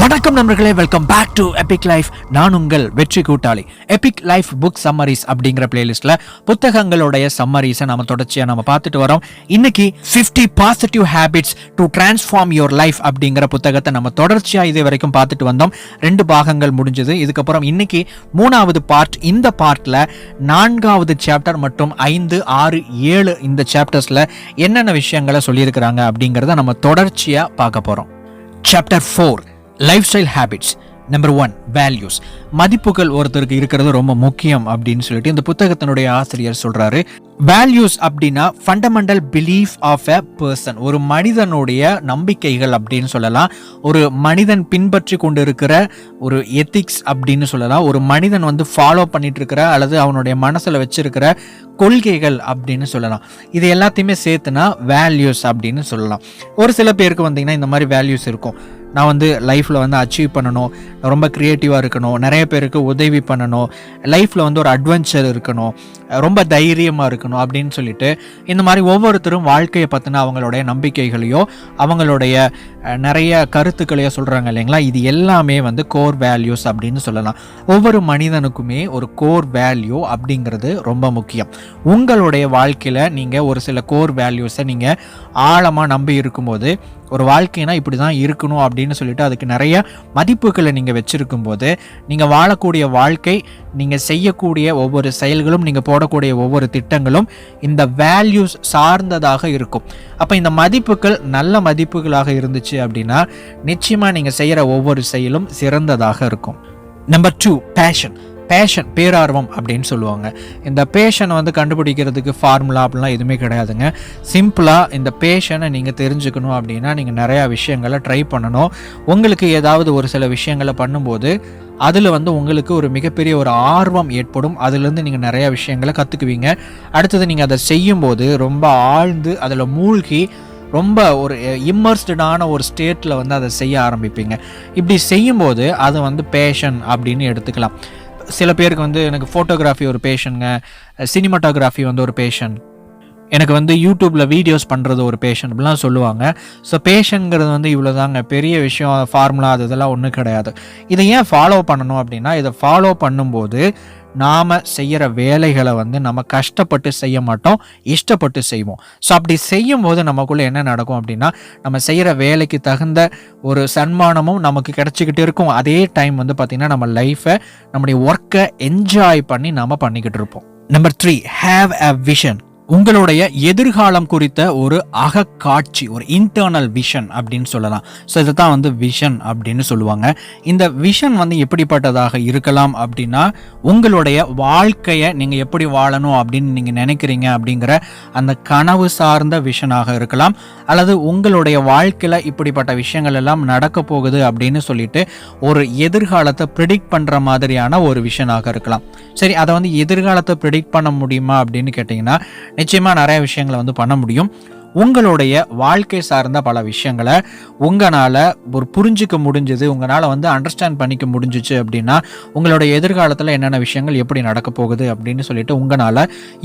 வணக்கம் நண்பர்களே, welcome back to epic life. நான் உங்கள் வெற்றி கூட்டாளி. எபிக் லைஃப் புக் சம்மரிஸ் அப்படிங்கிற பிளேலிஸ்ட்ல புத்தகங்களுடைய சம்மரிஸை நம்ம தொடர்ச்சியா நம்ம பார்த்துட்டு வரோம். இன்னைக்கு 50 positive habits to transform your life அப்படிங்கிற புத்தகத்தை நம்ம தொடர்ச்சியா இது வரைக்கும் பார்த்துட்டு வந்தோம். 2 பாகங்கள் முடிஞ்சது. இதுக்கப்புறம் இன்னைக்கு 3வது பார்ட். இந்த பார்ட்ல 4வது சாப்டர் மற்றும் 5, 6, 7 இந்த சாப்டர்ஸ்ல என்னென்ன விஷயங்களை சொல்லியிருக்கிறாங்க அப்படிங்கிறத நம்ம தொடர்ச்சியா பார்க்க போறோம். Chapter 4 lifestyle habits. Number 1 values. மதிப்புகள் ஒருத்தருக்கு இருக்கிறது ரொம்ப முக்கியம் அப்படின்னு சொல்லிட்டு இந்த புத்தகத்தினுடைய ஆசிரியர் சொல்றாரு. வேல்யூஸ் அப்படின்னா fundamental belief of a person, ஒரு மனிதனுடைய நம்பிக்கைகள் அப்படின்னு சொல்லலாம். ஒரு மனிதன் பின்பற்றி கொண்டு இருக்கிற ஒரு எத்திக்ஸ் அப்படின்னு சொல்லலாம். ஒரு மனிதன் ஃபாலோ பண்ணிட்டு இருக்கிற அல்லது அவனுடைய மனசுல வச்சிருக்கிற கொள்கைகள் அப்படின்னு சொல்லலாம். இது எல்லாத்தையுமே சேர்த்துனா வேல்யூஸ் அப்படின்னு சொல்லலாம். ஒரு சில பேருக்கு வந்தீங்கன்னா இந்த மாதிரி வேல்யூஸ் இருக்கும். நான் லைஃப்பில் அச்சீவ் பண்ணணும், ரொம்ப க்ரியேட்டிவாக இருக்கணும், நிறைய பேருக்கு உதவி பண்ணணும், லைஃப்பில் ஒரு அட்வென்ச்சர் இருக்கணும், ரொம்ப தைரியமாக இருக்கணும் அப்படின்னு சொல்லிட்டு இந்த மாதிரி ஒவ்வொருத்தரும் வாழ்க்கையை பற்றின அவங்களுடைய நம்பிக்கைகளையோ அவங்களுடைய நிறைய கருத்துக்களையோ சொல்கிறாங்க இல்லைங்களா. இது எல்லாமே கோர் வேல்யூஸ் அப்படின்னு சொல்லலாம். ஒவ்வொரு மனிதனுக்குமே ஒரு கோர் வேல்யூ அப்படிங்கிறது ரொம்ப முக்கியம். உங்களுடைய வாழ்க்கையில் நீங்கள் ஒரு சில கோர் வேல்யூஸை நீங்கள் ஆழமாக நம்பி இருக்கும்போது, ஒரு வாழ்க்கைனா இப்படி தான் இருக்கணும் அப்படின்னு சொல்லிட்டு அதுக்கு நிறைய மதிப்புகளை நீங்கள் வச்சுருக்கும் போது நீங்கள் வாழக்கூடிய வாழ்க்கை, நீங்கள் செய்யக்கூடிய ஒவ்வொரு செயல்களும், நீங்கள் போடக்கூடிய ஒவ்வொரு திட்டங்களும் இந்த வேல்யூஸ் சார்ந்ததாக இருக்கும். அப்போ இந்த மதிப்புகள் நல்ல மதிப்புகளாக இருந்துச்சு அப்படின்னா நிச்சயமாக நீங்கள் செய்கிற ஒவ்வொரு செயலும் சிறந்ததாக இருக்கும். Number 2 fashion. பேஷன் பேரார்வம் அப்படின்னு சொல்லுவாங்க. இந்த பேஷனை கண்டுபிடிக்கிறதுக்கு ஃபார்முலா அப்படிலாம் எதுவுமே கிடையாதுங்க. சிம்பிளாக இந்த பேஷனை நீங்கள் தெரிஞ்சுக்கணும் அப்படின்னா நீங்கள் நிறையா விஷயங்களை ட்ரை பண்ணணும். உங்களுக்கு ஏதாவது ஒரு சில விஷயங்களை பண்ணும்போது அதில் உங்களுக்கு ஒரு மிகப்பெரிய ஒரு ஆர்வம் ஏற்படும். அதுலேருந்து நீங்கள் நிறையா விஷயங்களை கற்றுக்குவீங்க. அடுத்தது நீங்கள் அதை செய்யும்போது ரொம்ப ஆழ்ந்து அதில் மூழ்கி ரொம்ப ஒரு இம்மர்ஸ்டான ஒரு ஸ்டேட்டில் அதை செய்ய ஆரம்பிப்பீங்க. இப்படி செய்யும்போது அது பேஷன் அப்படின்னு எடுத்துக்கலாம். சில பேருக்கு எனக்கு ஃபோட்டோகிராஃபி ஒரு பேஷனுங்க, சினிமாட்டோகிராஃபி ஒரு பேஷன், எனக்கு யூடியூப்பில் வீடியோஸ் பண்ணுறது ஒரு பேஷன் அப்படிலாம் சொல்லுவாங்க. ஸோ பேஷனுங்கிறது இவ்வளோதாங்க, பெரிய விஷயம், ஃபார்முலா அது இதெல்லாம் ஒன்றும் கிடையாது. இதை ஏன் ஃபாலோ பண்ணணும் அப்படின்னா, இதை ஃபாலோ பண்ணும்போது நாம் செய்கிற வேலைகளை நம்ம கஷ்டப்பட்டு செய்ய மாட்டோம், இஷ்டப்பட்டு செய்வோம். ஸோ அப்படி செய்யும் போது நமக்குள்ளே என்ன நடக்கும் அப்படின்னா, நம்ம செய்கிற வேலைக்கு தகுந்த ஒரு சன்மானமும் நமக்கு கிடைச்சிக்கிட்டு இருக்கும். அதே டைம் பார்த்திங்கன்னா நம்ம லைஃப்பை, நம்முடைய ஒர்க்கை என்ஜாய் பண்ணி நாம் பண்ணிக்கிட்டு இருப்போம். Number 3 have a vision. உங்களுடைய எதிர்காலம் குறித்த ஒரு அகக்காட்சி, ஒரு இன்டர்னல் விஷன் அப்படின்னு சொல்லலாம். ஸோ இதை தான் விஷன் அப்படின்னு சொல்லுவாங்க. இந்த விஷன் எப்படிப்பட்டதாக இருக்கலாம் அப்படின்னா, உங்களுடைய வாழ்க்கையை நீங்கள் எப்படி வாழணும் அப்படின்னு நீங்கள் நினைக்கிறீங்க அப்படிங்கிற அந்த கனவு சார்ந்த விஷனாக இருக்கலாம். அல்லது உங்களுடைய வாழ்க்கையில் இப்படிப்பட்ட விஷயங்கள் எல்லாம் நடக்க போகுது அப்படின்னு சொல்லிட்டு ஒரு எதிர்காலத்தை ப்ரிடிக்ட் பண்ணுற மாதிரியான ஒரு விஷனாக இருக்கலாம். சரி, அதை எதிர்காலத்தை ப்ரிடிக்ட் பண்ண முடியுமா அப்படின்னு கேட்டிங்கன்னா நிச்சயமாக நிறைய விஷயங்களை பண்ண முடியும். உங்களுடைய வாழ்க்கை சார்ந்த பல விஷயங்களை உங்களால் ஒரு புரிஞ்சிக்க முடிஞ்சது, உங்களால் அண்டர்ஸ்டாண்ட் பண்ணிக்க முடிஞ்சிச்சு அப்படின்னா உங்களுடைய எதிர்காலத்தில் என்னென்ன விஷயங்கள் எப்படி நடக்க போகுது அப்படின்னு சொல்லிட்டு உங்களால்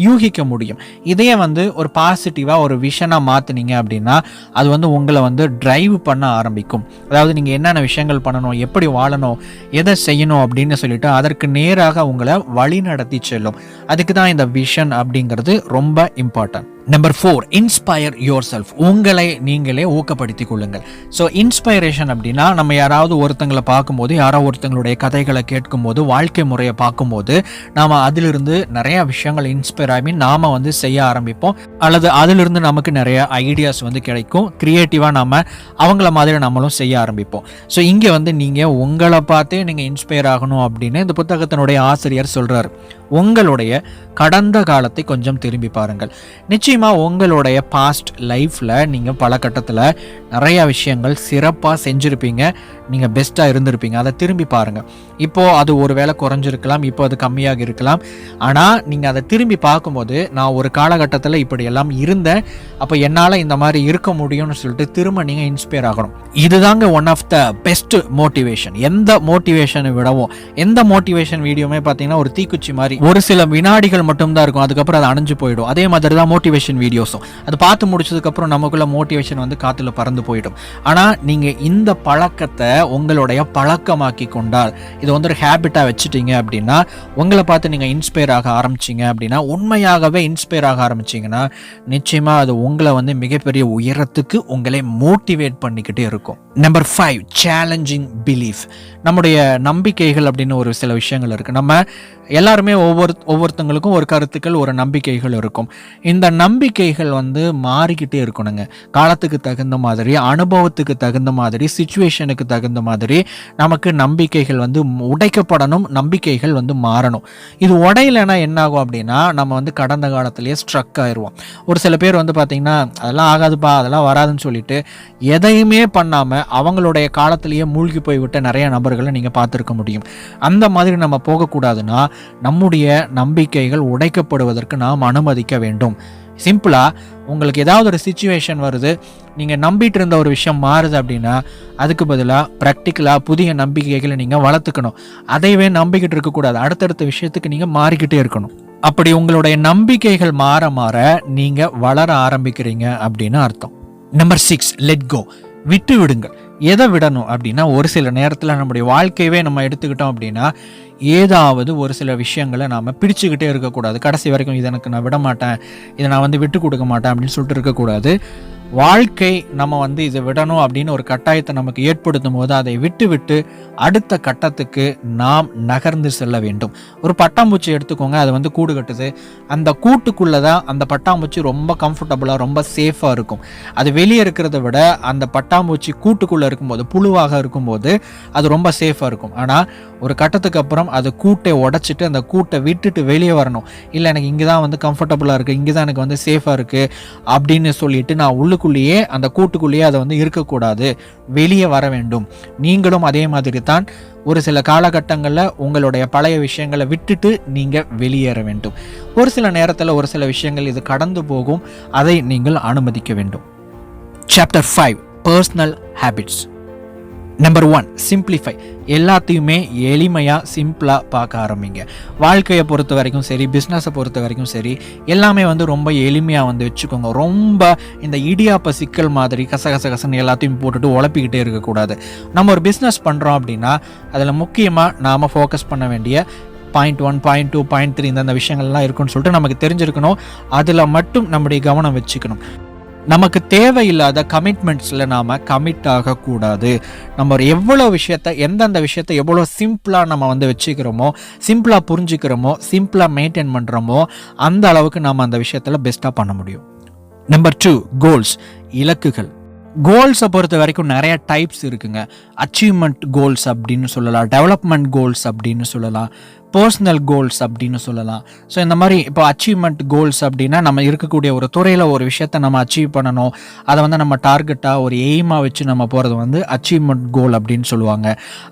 யூகிக்க முடியும். இதையே ஒரு பாசிட்டிவாக ஒரு விஷனாக மாற்றினீங்க அப்படின்னா அது உங்களை டிரைவ் பண்ண ஆரம்பிக்கும். அதாவது நீங்கள் என்னென்ன விஷயங்கள் பண்ணணும், எப்படி வாழணும், எதை செய்யணும் அப்படின்னு சொல்லிட்டு அதற்கு நேராக உங்களை வழி நடத்தி செல்லும். அதுக்கு தான் இந்த விஷன் அப்படிங்கிறது ரொம்ப important. Number 4 inspire your self. உங்களை நீங்களே ஊக்கப்படுத்திக் கொள்ளுங்கள். ஸோ இன்ஸ்பைரேஷன் அப்படின்னா, நம்ம யாராவது ஒருத்தங்களை பார்க்கும்போது, யாராவது ஒருத்தங்களுடைய கதைகளை கேட்கும்போது, வாழ்க்கை முறையை பார்க்கும்போது நாம் அதிலிருந்து நிறையா விஷயங்கள் இன்ஸ்பயர் ஆகி நாம் செய்ய ஆரம்பிப்போம். அல்லது அதிலிருந்து நமக்கு நிறைய ஐடியாஸ் கிடைக்கும். க்ரியேட்டிவாக நாம் அவங்கள மாதிரி நம்மளும் செய்ய ஆரம்பிப்போம். ஸோ இங்கே நீங்கள் உங்களை பார்த்தே நீங்கள் இன்ஸ்பயர் ஆகணும் அப்படின்னு இந்த புத்தகத்தினுடைய ஆசிரியர் சொல்கிறார். உங்களுடைய கடந்த காலத்தை கொஞ்சம் திரும்பி பாருங்கள். நிச்சயமாக உங்களுடைய பாஸ்ட் லைஃப்பில் நீங்கள் பல கட்டத்தில் நிறையா விஷயங்கள் சிறப்பாக செஞ்சுருப்பீங்க, நீங்கள் பெஸ்ட்டாக இருந்திருப்பீங்க. அதை திரும்பி பாருங்கள். இப்போது அது ஒரு வேளை குறைஞ்சிருக்கலாம், இப்போ அது கம்மியாக இருக்கலாம். ஆனால் நீங்கள் அதை திரும்பி பார்க்கும்போது, நான் ஒரு காலகட்டத்தில் இப்படியெல்லாம் இருந்தேன், அப்போ என்னால் இந்த மாதிரி இருக்க முடியும்னு சொல்லிட்டு திரும்ப நீங்கள் இன்ஸ்பயர் ஆகணும். இதுதாங்க one of the best motivation. எந்த மோட்டிவேஷனை விடவும், எந்த மோட்டிவேஷன் வீடியோமே பார்த்தீங்கன்னா ஒரு தீக்குச்சி மாதிரி ஒரு சில வினாடிகள் மட்டும்தான் இருக்கும், அதுக்கப்புறம் அது அணைஞ்சு போயிடும். அதே மாதிரி தான் மோட்டிவேஷன் வீடியோஸும். அது பார்த்து முடிச்சதுக்கப்புறம் நமக்குள்ள மோட்டிவேஷன் வந்து காற்றுல பறந்து போயிடும். ஆனால் நீங்கள் இந்த பழக்கத்தை உங்களுடைய பழக்கமாக்கி கொண்டால், இது வந்து ஒரு ஹேபிட்டாக வச்சுட்டீங்க அப்படின்னா, உங்களை பார்த்து நீங்கள் இன்ஸ்பயர் ஆக ஆரம்பிச்சிங்க அப்படின்னா, உண்மையாகவே இன்ஸ்பயர் ஆக ஆரம்பிச்சிங்கன்னா, நிச்சயமாக அது உங்களை வந்து மிகப்பெரிய உயரத்துக்கு உங்களை மோட்டிவேட் பண்ணிக்கிட்டே இருக்கும். Number 5, challenging belief. நம்முடைய நம்பிக்கைகள் அப்படின்னு ஒரு சில விஷயங்கள் இருக்குது. நம்ம எல்லாருமே ஒவ்வொருத்தங்களுக்கும் ஒரு கருத்துக்கள், ஒரு நம்பிக்கைகள் இருக்கும். இந்த நம்பிக்கைகள் வந்து மாறிக்கிட்டே இருக்கணுங்க. காலத்துக்கு தகுந்த மாதிரி, அனுபவத்துக்கு தகுந்த மாதிரி, சிச்சுவேஷனுக்கு தகுந்த மாதிரி நமக்கு நம்பிக்கைகள் வந்து உடைக்கப்படணும், நம்பிக்கைகள் வந்து மாறணும். இது உடையலைன்னா என்ன ஆகும் அப்படின்னா, நம்ம வந்து கடந்த காலத்திலேயே ஸ்ட்ரக் ஆயிடுவோம். ஒரு சில பேர் வந்து பார்த்திங்கன்னா, அதெல்லாம் ஆகாதுப்பா, அதெல்லாம் வராதுன்னு சொல்லிட்டு எதையுமே பண்ணாமல் அவங்களுடைய காலத்திலேயே மூழ்கி போய்விட்ட நிறைய நபர்களை நீங்கள் பார்த்துருக்க முடியும். அந்த மாதிரி நம்ம போகக்கூடாதுன்னா, நம்முடைய நம்பிக்கைகள் உடைக்கப்படுவதற்கு நாம் அனுமதிக்க வேண்டும். சிம்பிளாக உங்களுக்கு ஏதாவது ஒரு சிச்சுவேஷன் வருது, நீங்கள் நம்பிட்டு இருந்த ஒரு விஷயம் மாறுது அப்படின்னா, அதுக்கு பதிலாக ப்ராக்டிக்கலாக புதிய நம்பிக்கைகளை நீங்கள் வளர்த்துக்கணும். அதைவே நம்பிக்கிட்டு இருக்கக்கூடாது, அடுத்தடுத்த விஷயத்துக்கு நீங்கள் மாறிக்கிட்டே இருக்கணும். அப்படி உங்களுடைய நம்பிக்கைகள் மாற மாற நீங்கள் வளர ஆரம்பிக்கிறீங்க அப்படின்னு அர்த்தம். Number 6, let go. விட்டு விடுங்கள். எதை விடணும் அப்படின்னா, ஒரு சில நேரத்தில் நம்முடைய வாழ்க்கையவே நம்ம எடுத்துக்கிட்டோம் அப்படின்னா, ஏதாவது ஒரு சில விஷயங்களை நாம் பிடிச்சிக்கிட்டே இருக்கக்கூடாது. கடைசி வரைக்கும் இதை எனக்கு நான் விட மாட்டேன், இதை நான் வந்து விட்டு கொடுக்க மாட்டேன் அப்படின்னு சொல்லிட்டு இருக்கக்கூடாது. வாழ்க்கை நம்ம வந்து இதை விடணும் அப்படின்னு ஒரு கட்டாயத்தை நமக்கு ஏற்படுத்தும் போது அதை விட்டு விட்டு அடுத்த கட்டத்துக்கு நாம் நகர்ந்து செல்ல வேண்டும். ஒரு பட்டாம்பூச்சி எடுத்துக்கோங்க, அது வந்து கூடு கட்டுது. அந்த கூட்டுக்குள்ளே தான் அந்த பட்டாம்பூச்சி ரொம்ப கம்ஃபர்டபுளாக, ரொம்ப சேஃபாக இருக்கும். அது வெளியே இருக்கிறத விட அந்த பட்டாம்பூச்சி கூட்டுக்குள்ளே இருக்கும்போது, புழுவாக இருக்கும்போது அது ரொம்ப சேஃபாக இருக்கும். ஆனால் ஒரு கட்டத்துக்கு அப்புறம் அது கூட்டை உடைச்சிட்டு அந்த கூட்டை விட்டுட்டு வெளியே வரணும். இல்லை, எனக்கு இங்கே தான் வந்து கம்ஃபர்டபுளாக இருக்குது, இங்கே தான் எனக்கு வந்து சேஃபாக இருக்குது அப்படின்னு சொல்லிட்டு நான் உள்ளுக்குள்ளேயே அந்த கூட்டுக்குள்ளேயே அதை வந்து இருக்கக்கூடாது, வெளியே வர வேண்டும். நீங்களும் அதே மாதிரி தான் ஒரு சில காலகட்டங்களில் உங்களுடைய பழைய விஷயங்களை விட்டுட்டு நீங்கள் வெளியேற வேண்டும். ஒரு சில நேரத்தில் ஒரு சில விஷயங்கள் இது கடந்து போகும், அதை நீங்கள் அனுமதிக்க வேண்டும். Chapter 5, personal habits. Number 1, simplify. எல்லாத்தையுமே எளிமையாக சிம்பிளாக பார்க்க ஆரம்பிங்க. வாழ்க்கையை பொறுத்த வரைக்கும் சரி, பிஸ்னஸை பொறுத்த வரைக்கும் சரி, எல்லாமே வந்து ரொம்ப எளிமையாக வந்து வச்சுக்கோங்க. ரொம்ப இந்த இடியாப்ப சிக்கல் மாதிரி கசகசன்னு எல்லாத்தையும் போட்டுட்டு உழப்பிக்கிட்டே இருக்கக்கூடாது. நம்ம ஒரு பிஸ்னஸ் பண்ணுறோம் அப்படின்னா அதில் முக்கியமாக நாம் ஃபோக்கஸ் பண்ண வேண்டிய பாயிண்ட் 1, பாயிண்ட் 2, பாயிண்ட் 3 இந்த விஷயங்கள்லாம் இருக்குன்னு சொல்லிட்டு நமக்கு தெரிஞ்சிருக்கணும். அதில் மட்டும் நம்முடைய கவனம் வச்சுக்கணும். நமக்கு தேவையில்லாத கமிட்மெண்ட்ஸில் நாம் கமிட் ஆகக்கூடாது. நம்ம எவ்வளோ விஷயத்தை, எந்தெந்த விஷயத்தை எவ்வளோ சிம்பிளாக நம்ம வந்து வச்சுக்கிறோமோ, சிம்பிளாக புரிஞ்சுக்கிறோமோ, சிம்பிளாக மெயின்டைன் பண்ணுறோமோ, அந்த அளவுக்கு நாம் அந்த விஷயத்தில் பெஸ்ட்டாக பண்ண முடியும். Number 2, goals. இலக்குகள். கோல்ஸை பொறுத்த வரைக்கும் நிறைய டைப்ஸ் இருக்குங்க. அச்சீவ்மெண்ட் கோல்ஸ் அப்படின்னு சொல்லலாம், டெவலப்மெண்ட் கோல்ஸ் அப்படின்னு சொல்லலாம், பர்சனல் கோல்ஸ் அப்படின்னு சொல்லலாம். ஸோ இந்த மாதிரி இப்போ அச்சீவ்மெண்ட் கோல்ஸ் அப்படின்னா, நம்ம இருக்கக்கூடிய ஒரு துறையில் ஒரு விஷயத்தை நம்ம அச்சீவ் பண்ணணும், அதை வந்து நம்ம டார்கெட்டாக ஒரு எய்மாக வச்சு நம்ம போகிறது வந்து அச்சீவ்மெண்ட் கோல் அப்படின்னு சொல்லுவாங்க.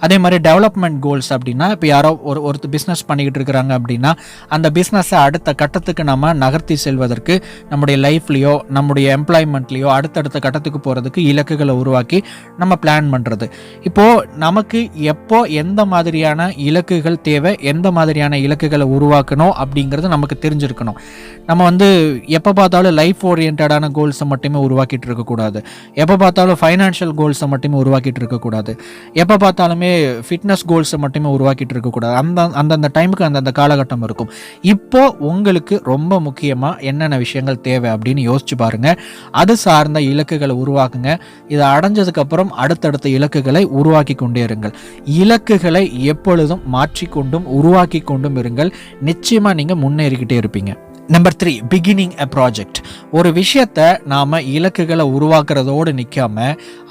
அதே மாதிரி டெவலப்மெண்ட் கோல்ஸ் அப்படின்னா, இப்போ யாரோ ஒரு பிஸ்னஸ் பண்ணிக்கிட்டு இருக்கிறாங்க அப்படின்னா, அந்த பிஸ்னஸை அடுத்த கட்டத்துக்கு நம்ம நகர்த்தி செல்வதற்கு நம்முடைய லைஃப்லேயோ நம்முடைய எம்ப்ளாய்மெண்ட்லேயோ அடுத்தடுத்த கட்டத்துக்கு போகிறதுக்கு இலக்குகளை உருவாக்கி நம்ம பிளான் பண்ணுறது. இப்போது நமக்கு எப்போ எந்த மாதிரியான இலக்குகள் தேவை, எந்த மாதிரியான இலக்குகளை உருவாக்கணும் அப்படிங்கிறது நமக்கு தெரிஞ்சிருக்கணும். நம்ம வந்து எப்போ பார்த்தாலும் லைஃப் ஓரியன்டான கோல்ஸை மட்டுமே உருவாக்கிட்டு இருக்கக்கூடாது. எப்போ பார்த்தாலும் ஃபைனான்ஷியல் கோல்ஸை மட்டுமே உருவாக்கிட்டு இருக்கக்கூடாது. எப்போ பார்த்தாலுமே ஃபிட்னஸ் கோல்ஸை மட்டுமே உருவாக்கிட்டு இருக்கக்கூடாது. அந்தந்த டைமுக்கு அந்தந்த காலகட்டம் இருக்கும். இப்போ உங்களுக்கு ரொம்ப முக்கியமாக என்னென்ன விஷயங்கள் தேவை அப்படின்னு யோசிச்சு பாருங்க. அது சார்ந்த இலக்குகளை உருவாக்குங்க. இதை அடைஞ்சதுக்கப்புறம் அடுத்தடுத்த இலக்குகளை உருவாக்கி கொண்டே இருங்கள். இலக்குகளை எப்பொழுதும் மாற்றிக்கொண்டும் உருவாக்கி கொண்டும் இருங்கள். நிச்சயமா நீங்க முன்னேறிக்கிட்டே இருப்பீங்க. நம்பர் 3, பிகினிங் அ ப்ராஜெக்ட். ஒரு விஷயத்தை நாம் இலக்குகளை உருவாக்குறதோடு நிற்காம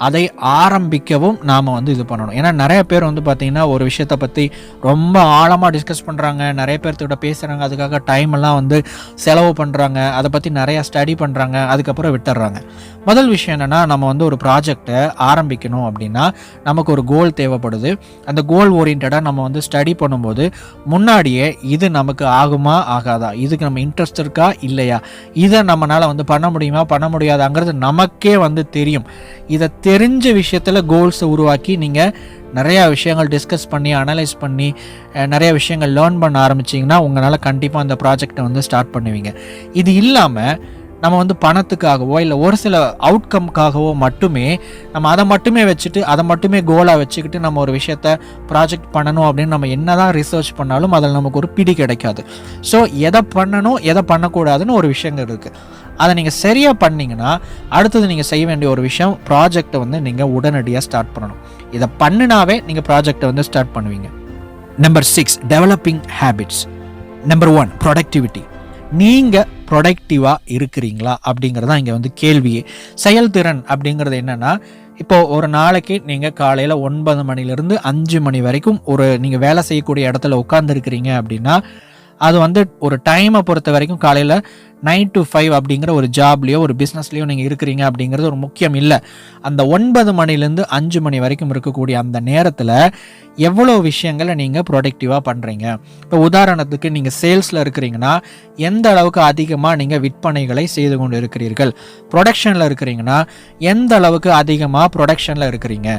அதை ஆரம்பிக்கவும் நாம் வந்து இது பண்ணணும். ஏன்னா நிறைய பேர் வந்து பார்த்திங்கன்னா ஒரு விஷயத்தை பற்றி ரொம்ப ஆழமாக டிஸ்கஸ் பண்ணுறாங்க, நிறைய பேர்த்துக்கிட்ட பேசுகிறாங்க, அதுக்காக டைம் எல்லாம் வந்து செலவு பண்ணுறாங்க, அதை பற்றி நிறையா ஸ்டடி பண்ணுறாங்க, அதுக்கப்புறம் விட்டுடுறாங்க. முதல் விஷயம் என்னென்னா, நம்ம வந்து ஒரு ப்ராஜெக்டை ஆரம்பிக்கணும் அப்படின்னா நமக்கு ஒரு கோல் தேவைப்படுது. அந்த கோல் ஓரியன்டாக நம்ம வந்து ஸ்டடி பண்ணும்போது முன்னாடியே இது நமக்கு ஆகுமா ஆகாதா, இதுக்கு நம்ம இன்ட்ரெஸ்ட் இருக்கா இல்லையா, இதை நம்மளால் வந்து பண்ண முடியுமா பண்ண முடியாதாங்கிறது நமக்கே வந்து தெரியும். இதை தெரிஞ்ச விஷயத்தில் கோல்ஸை உருவாக்கி நீங்கள் நிறையா விஷயங்கள் டிஸ்கஸ் பண்ணி அனலைஸ் பண்ணி நிறைய விஷயங்கள் லேர்ன் பண்ண ஆரம்பிச்சிங்கன்னா உங்களால் கண்டிப்பாக அந்த ப்ராஜெக்டை வந்து ஸ்டார்ட் பண்ணுவீங்க. இது இல்லாமல் நம்ம வந்து பணத்துக்காகவோ இல்லை ஒரு சில அவுட்கம்காகவோ மட்டுமே நம்ம அதை மட்டுமே வச்சுட்டு அதை மட்டுமே கோலாக வச்சுக்கிட்டு நம்ம ஒரு விஷயத்த ப்ராஜெக்ட் பண்ணணும் அப்படின்னு நம்ம என்ன தான் ரிசர்ச் பண்ணாலும் அதில் நமக்கு ஒரு பிடி கிடைக்காது. ஸோ எதை பண்ணணும் எதை பண்ணக்கூடாதுன்னு ஒரு விஷயங்கள் இருக்குது. அதை நீங்கள் சரியாக பண்ணிங்கன்னா அடுத்தது நீங்கள் செய்ய வேண்டிய ஒரு விஷயம் ப்ராஜெக்டை வந்து நீங்கள் உடனடியாக ஸ்டார்ட் பண்ணணும். இதை பண்ணினாவே நீங்கள் ப்ராஜெக்டை வந்து ஸ்டார்ட் பண்ணுவீங்க. Number 6 developing habits. Number 1 productivity. நீங்கள் ப்ரொடக்டிவாக இருக்கிறீங்களா அப்படிங்கிறதான் இங்கே வந்து கேள்வியே. செயல்திறன் அப்படிங்கிறது என்னென்னா, இப்போது ஒரு நாளைக்கு நீங்கள் காலையில் 9 மணிலேருந்து 5 மணி வரைக்கும் நீங்கள் வேலை செய்யக்கூடிய இடத்துல உட்காந்துருக்கிறீங்க அப்படின்னா அது வந்து ஒரு டைமை பொறுத்த வரைக்கும் காலையில் 9 to 5 அப்படிங்கிற ஒரு ஜாப்லேயோ ஒரு பிஸ்னஸ்லேயோ நீங்கள் இருக்கிறீங்க அப்படிங்கிறது ஒரு முக்கியம் இல்லை. அந்த 9 மணிலேருந்து 5 மணி வரைக்கும் இருக்கக்கூடிய அந்த நேரத்தில் எவ்வளோ விஷயங்களை நீங்கள் ப்ரொடக்டிவாக பண்ணுறீங்க. இப்போ உதாரணத்துக்கு நீங்கள் சேல்ஸில் இருக்கிறீங்கன்னா எந்த அளவுக்கு அதிகமாக நீங்கள் விற்பனைகளை செய்து கொண்டு இருக்கிறீர்கள். ப்ரொடக்ஷனில் இருக்கிறீங்கன்னா எந்த அளவுக்கு அதிகமாக ப்ரொடக்ஷனில் இருக்கிறீங்க.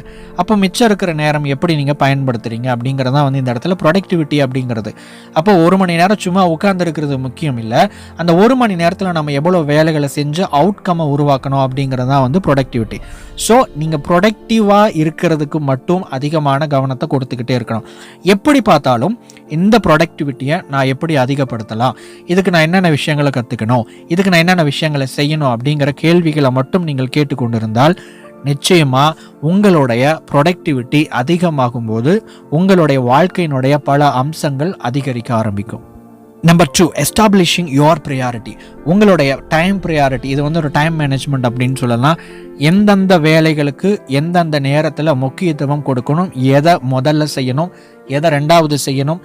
அப்போ மிச்சம் இருக்கிற நேரம் எப்படி நீங்கள் பயன்படுத்துகிறீங்க அப்படிங்கிறதான் வந்து இந்த இடத்துல ப்ரொடக்டிவிட்டி அப்படிங்கிறது. அப்போ 1 மணி நேரம் சும்மா உட்கார்ந்துருக்கிறது முக்கியம் இல்லை. அந்த 1 மணி நேரத்தில் நம்ம எவ்வளோ வேலைகளை செஞ்சு அவுட்கம்மை உருவாக்கணும் அப்படிங்கிறது தான் வந்து ப்ரொடக்டிவிட்டி. ஸோ நீங்கள் ப்ரொடக்டிவாக இருக்கிறதுக்கு மட்டும் அதிகமான கவனத்தை கொடுத்துக்கிட்டே இருக்கணும். எப்படி பார்த்தாலும் இந்த ப்ரொடக்டிவிட்டியை நான் எப்படி அதிகப்படுத்தலாம், இதுக்கு நான் என்னென்ன விஷயங்களை கற்றுக்கணும், இதுக்கு நான் என்னென்ன விஷயங்களை செய்யணும் அப்படிங்கிற கேள்விகளை மட்டும் நீங்கள் கேட்டுக்கொண்டிருந்தால் நிச்சயமாக உங்களுடைய ப்ரொடக்டிவிட்டி அதிகமாகும் போது உங்களுடைய வாழ்க்கையினுடைய பல அம்சங்கள் அதிகரிக்க ஆரம்பிக்கும். Number 2 establishing your priority. உங்களுடைய டைம் ப்ரையாரிட்டி. இது வந்து ஒரு டைம் மேனேஜ்மெண்ட் அப்படின்னு சொல்லலாம். எந்தெந்த வேலைகளுக்கு எந்தெந்த நேரத்தில் முக்கியத்துவம் கொடுக்கணும், எதை முதல்ல செய்யணும், எதை 2வது செய்யணும்,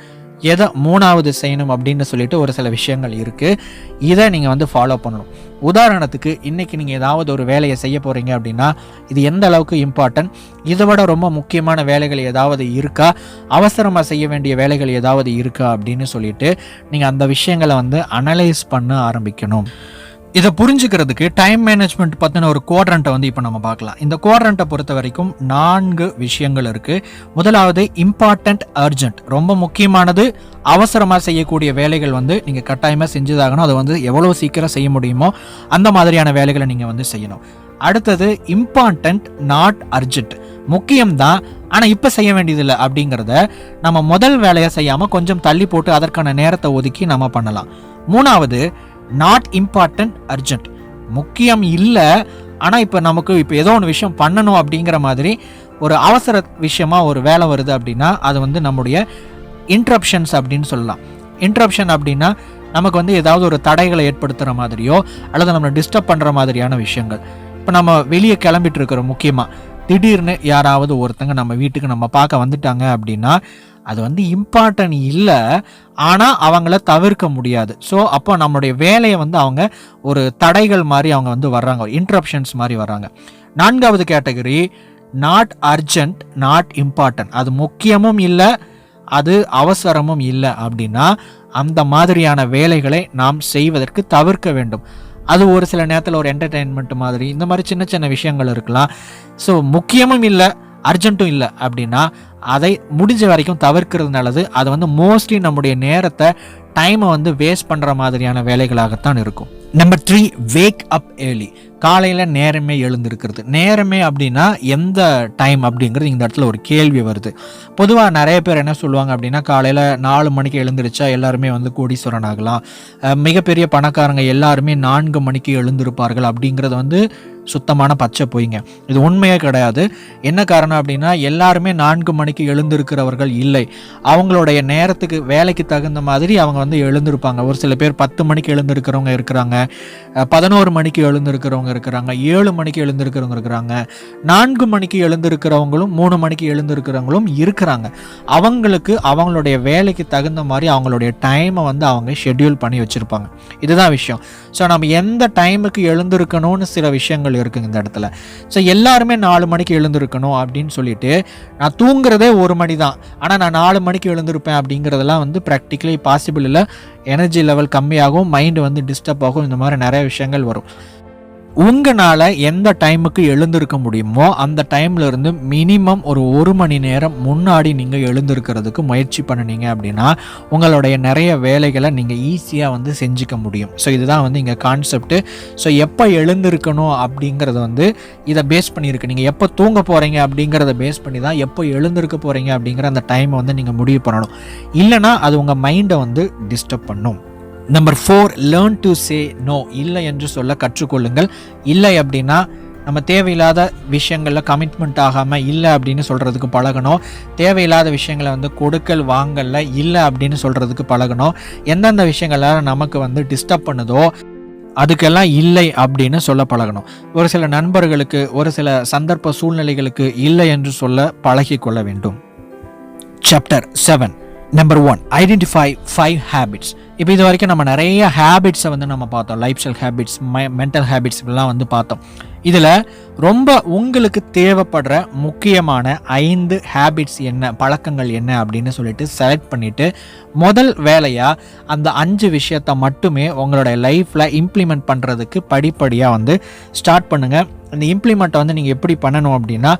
எதை 3வது செய்யணும் அப்படின்னு சொல்லிட்டு ஒரு சில விஷயங்கள் இருக்குது. இதை நீங்கள் வந்து ஃபாலோ பண்ணணும். உதாரணத்துக்கு இன்றைக்கி நீங்கள் ஏதாவது ஒரு வேலையை செய்ய போகிறீங்க அப்படின்னா இது எந்த அளவுக்கு இம்பார்ட்டன்ட், இதை விட ரொம்ப முக்கியமான வேலைகள் ஏதாவது இருக்கா, அவசரமாக செய்ய வேண்டிய வேலைகள் ஏதாவது இருக்கா அப்படின்னு சொல்லிட்டு நீங்கள் அந்த விஷயங்களை வந்து அனலைஸ் பண்ண ஆரம்பிக்கணும். இதை புரிஞ்சுக்கிறதுக்கு டைம் மேனேஜ்மெண்ட் பற்றின ஒரு குவாட்ரண்ட்டை வந்து இப்போ நம்ம பார்க்கலாம். இந்த குவாட்ரண்ட்டை பொறுத்த வரைக்கும் 4 விஷயங்கள் இருக்குது. முதலாவது இம்பார்ட்டண்ட் அர்ஜென்ட், ரொம்ப முக்கியமானது, அவசரமாக செய்யக்கூடிய வேலைகள் வந்து நீங்கள் கட்டாயமாக செஞ்சுதாகணும். அதை வந்து எவ்வளோ சீக்கிரம் செய்ய முடியுமோ அந்த மாதிரியான வேலைகளை நீங்கள் வந்து செய்யணும். அடுத்தது இம்பார்ட்டண்ட் நாட் அர்ஜென்ட், முக்கியம்தான் ஆனால் இப்போ செய்ய வேண்டியதில்லை அப்படிங்கிறத நம்ம முதல் வேலையை செய்யாமல் கொஞ்சம் தள்ளி போட்டு அதற்கான நேரத்தை ஒதுக்கி நம்ம பண்ணலாம். 3வது நாட் இம்பார்ட்டன்ட் அர்ஜென்ட், முக்கியம் இல்லை ஆனால் இப்போ நமக்கு இப்போ ஏதோ ஒன்று விஷயம் பண்ணணும் அப்படிங்கிற மாதிரி ஒரு அவசர விஷயமா ஒரு வேலை வருது அப்படின்னா அது வந்து நம்முடைய இன்ட்ரப்ஷன்ஸ் அப்படின்னு சொல்லலாம். இன்ட்ரப்ஷன் அப்படின்னா நமக்கு வந்து ஏதாவது ஒரு தடைகளை ஏற்படுத்துகிற மாதிரியோ அல்லது நம்மளை டிஸ்டர்ப் பண்ணுற மாதிரியான விஷயங்கள். இப்போ நம்ம வெளியே கிளம்பிட்டு இருக்கிறோம், முக்கியமாக திடீர்னு யாராவது ஒருத்தங்க நம்ம வீட்டுக்கு நம்ம பார்க்க வந்துட்டாங்க அப்படின்னா அது வந்து இம்பார்ட்டன்ட் இல்லை ஆனால் அவங்கள தவிர்க்க முடியாது. ஸோ அப்போ நம்மளுடைய வேலையை வந்து அவங்க ஒரு தடைகள் மாதிரி அவங்க வந்து வர்றாங்க, இன்ட்ரப்ஷன்ஸ் மாதிரி வர்றாங்க. 4வது category not urgent not important, அது முக்கியமும் இல்லை அது அவசரமும் இல்லை அப்படின்னா அந்த மாதிரியான வேலைகளை நாம் செய்வதற்கு தவிர்க்க வேண்டும். அது ஒரு சில நேரத்தில் ஒரு என்டர்டெயின்மெண்ட் மாதிரி இந்த மாதிரி சின்ன சின்ன விஷயங்கள் இருக்கலாம். ஸோ முக்கியமும் இல்லை அர்ஜென்ட்டும் இல்லை அப்படின்னா அதை முடிஞ்ச வரைக்கும் தவிர்க்கிறது நல்லது. அது வந்து மோஸ்ட்லி நம்முடைய நேரத்தை டைமை வந்து வேஸ்ட் பண்ணுற மாதிரியான வேலைகளாகத்தான் இருக்கும். Number 3 wake up early. காலையில் நேரமே எழுந்திருக்கிறது. நேரமே அப்படின்னா எந்த டைம் அப்படிங்கிறது இந்த இடத்துல ஒரு கேள்வி வருது. பொதுவாக நிறைய பேர் என்ன சொல்லுவாங்க அப்படின்னா காலையில் 4 மணிக்கு எழுந்திருச்சா எல்லாருமே வந்து கோடீஸ்வரன் ஆகலாம், மிகப்பெரிய பணக்காரங்க எல்லாருமே 4 மணிக்கு எழுந்திருப்பார்கள் அப்படிங்கிறது வந்து சுத்தமான பச்சை பொய்ங்க. இது உண்மையே கிடையாது. என்ன காரணம் அப்படின்னா எல்லாருமே 4 மணிக்கு எழுந்திருக்கிறவர்கள் இல்லை. அவங்களுடைய நேரத்துக்கு வேலைக்கு தகுந்த மாதிரி அவங்க வந்து எழுந்திருப்பாங்க. ஒரு சில பேர் 10 மணிக்கு எழுந்திருக்கிறவங்க இருக்கிறாங்க, 11 மணிக்கு எழுந்திருக்கிறவங்க இருக்கிறாங்க, 7 மணிக்கு எழுந்திருக்கிறவங்க இருக்கிறாங்க, 4 மணிக்கு எழுந்திருக்கிறவங்களும் 3 மணிக்கு எழுந்திருக்கிறவங்களும் இருக்கிறாங்க. அவங்களுக்கு அவங்களுடைய வேலைக்கு தகுந்த மாதிரி அவங்களுடைய டைமை வந்து அவங்க ஷெட்யூல் பண்ணி வச்சுருப்பாங்க. இதுதான் விஷயம். ஸோ நம்ம எந்த டைமுக்கு எழுந்திருக்கணும்னு சில விஷயங்கள் இருக்குங்க இந்த இடத்துல. ஸோ எல்லாருமே 4 மணிக்கு எழுந்திருக்கணும் அப்படின்னு சொல்லிட்டு நான் தூங்குறதே 1 மணி தான் ஆனால் நான் 4 மணிக்கு எழுந்திருப்பேன் அப்படிங்கிறதெல்லாம் வந்து ப்ராக்டிக்கலி பாசிபிள் இல்லை. எனர்ஜி லெவல் கம்மியாகும், மைண்டு வந்து டிஸ்டர்ப் ஆகும், இந்த மாதிரி நிறைய விஷயங்கள் வரும். உங்களால் எந்த டைமுக்கு எழுந்திருக்க முடியுமோ அந்த டைம்ல இருந்து மினிமம் ஒரு மணி நேரம் முன்னாடி நீங்கள் எழுந்திருக்கிறதுக்கு முயற்சி பண்ணினீங்க அப்படின்னா உங்களுடைய நிறைய வேலைகளை நீங்கள் ஈஸியாக வந்து செஞ்சுக்க முடியும். ஸோ இதுதான் வந்து இங்கே கான்செப்ட். ஸோ எப்போ எழுந்திருக்கணும் அப்படிங்கிறது வந்து இதை பேஸ் பண்ணியிருக்கு. நீங்கள் எப்போ தூங்க போகிறீங்க அப்படிங்கிறத பேஸ் பண்ணி தான் எப்போ எழுந்திருக்க போகிறீங்க அப்படிங்கிற அந்த டைமை வந்து நீங்கள் முடிவு பண்ணணும். இல்லைனா அது உங்கள் மைண்டை வந்து டிஸ்டர்ப் பண்ணும். Number 4, learn to say no. இல்லை என்று சொல்ல கற்றுக்கொள்ளுங்கள். இல்லை அப்படின்னா நம்ம தேவையில்லாத விஷயங்களில் கமிட்மெண்ட் ஆகாமல் இல்லை அப்படின்னு சொல்கிறதுக்கு பழகணும். தேவையில்லாத விஷயங்களை வந்து கொடுக்கல் வாங்கல இல்லை அப்படின்னு சொல்கிறதுக்கு பழகணும். எந்தெந்த விஷயங்களால் நமக்கு வந்து டிஸ்டர்ப் பண்ணுதோ அதுக்கெல்லாம் இல்லை அப்படின்னு சொல்ல பழகணும். ஒரு சில நண்பர்களுக்கு ஒரு சில சந்தர்ப்ப சூழ்நிலைகளுக்கு இல்லை என்று சொல்ல பழகி கொள்ள வேண்டும். Chapter 7, number 1, identify 5 habits. இப்போ இது வரைக்கும் நம்ம நிறைய ஹேபிட்ஸை வந்து நம்ம பார்த்தோம். Life style habits, mental habits இப்படிலாம் வந்து பார்த்தோம். இதில் ரொம்ப உங்களுக்கு தேவைப்படுற முக்கியமான 5 ஹேபிட்ஸ் என்ன, பழக்கங்கள் என்ன அப்படின்னு சொல்லிட்டு செலக்ட் பண்ணிவிட்டு முதல் வேலையாக அந்த 5 விஷயத்தை மட்டுமே உங்களுடைய லைஃப்பில் இம்ப்ளிமெண்ட் பண்ணுறதுக்கு படிப்படியாக வந்து ஸ்டார்ட் பண்ணுங்கள். இந்த இம்ப்ளிமெண்ட்டை வந்து நீங்கள் எப்படி பண்ணணும் அப்படின்னா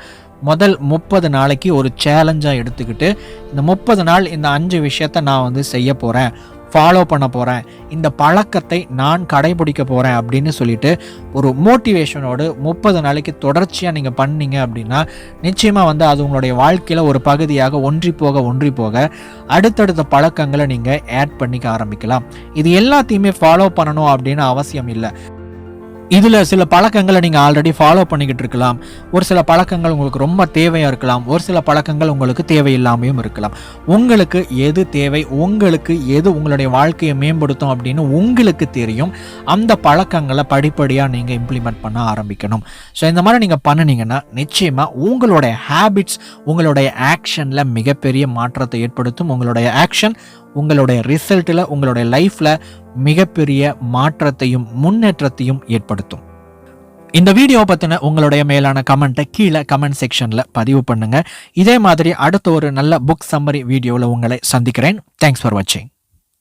முதல் 30 நாளைக்கு ஒரு சேலஞ்சாக எடுத்துக்கிட்டு இந்த 30 நாள் இந்த 5 விஷயத்தை நான் வந்து செய்ய போகிறேன், ஃபாலோ பண்ண போகிறேன், இந்த பழக்கத்தை நான் கடைபிடிக்க போகிறேன் அப்படின்னு சொல்லிட்டு ஒரு மோட்டிவேஷனோடு 30 நாளைக்கு தொடர்ச்சியாக நீங்கள் பண்ணீங்க அப்படின்னா நிச்சயமாக வந்து அது உங்களுடைய வாழ்க்கையில் ஒரு பகுதியாக ஒன்றி போக அடுத்தடுத்த பழக்கங்களை நீங்கள் ஆட் பண்ணிக்க ஆரம்பிக்கலாம். இது எல்லாத்தையுமே ஃபாலோ பண்ணணும் அப்படின்னு அவசியம் இல்லை. இதில் சில பழக்கங்களை நீங்கள் ஆல்ரெடி ஃபாலோ பண்ணிக்கிட்டு இருக்கலாம். ஒரு சில பழக்கங்கள் உங்களுக்கு ரொம்ப தேவையாக இருக்கலாம். ஒரு சில பழக்கங்கள் உங்களுக்கு தேவையில்லாமையும் இருக்கலாம். உங்களுக்கு எது தேவை, உங்களுக்கு எது உங்களுடைய வாழ்க்கையை மேம்படுத்தும் அப்படின்னு உங்களுக்கு தெரியும். அந்த பழக்கங்களை படிப்படியாக நீங்கள் இம்ப்ளிமெண்ட் பண்ண ஆரம்பிக்கணும். ஸோ இந்த மாதிரி நீங்கள் பண்ணினீங்கன்னா நிச்சயமாக உங்களுடைய ஹேபிட்ஸ் உங்களுடைய ஆக்ஷனில் மிகப்பெரிய மாற்றத்தை ஏற்படுத்தும். உங்களுடைய ஆக்ஷன் உங்களுடைய ரிசல்ட்டில் உங்களுடைய லைஃப்பில் மிகப்பெரிய மாற்றத்தையும் முன்னேற்றத்தையும் ஏற்படுத்தும். இந்த வீடியோ பற்றின உங்களுடைய மேலான கமெண்ட்டை கீழே கமெண்ட் செக்ஷனில் பதிவு பண்ணுங்கள். இதே மாதிரி அடுத்த ஒரு நல்ல புக் சம்மரி வீடியோவில் உங்களை சந்திக்கிறேன். தேங்க்ஸ் ஃபார் வாட்சிங்.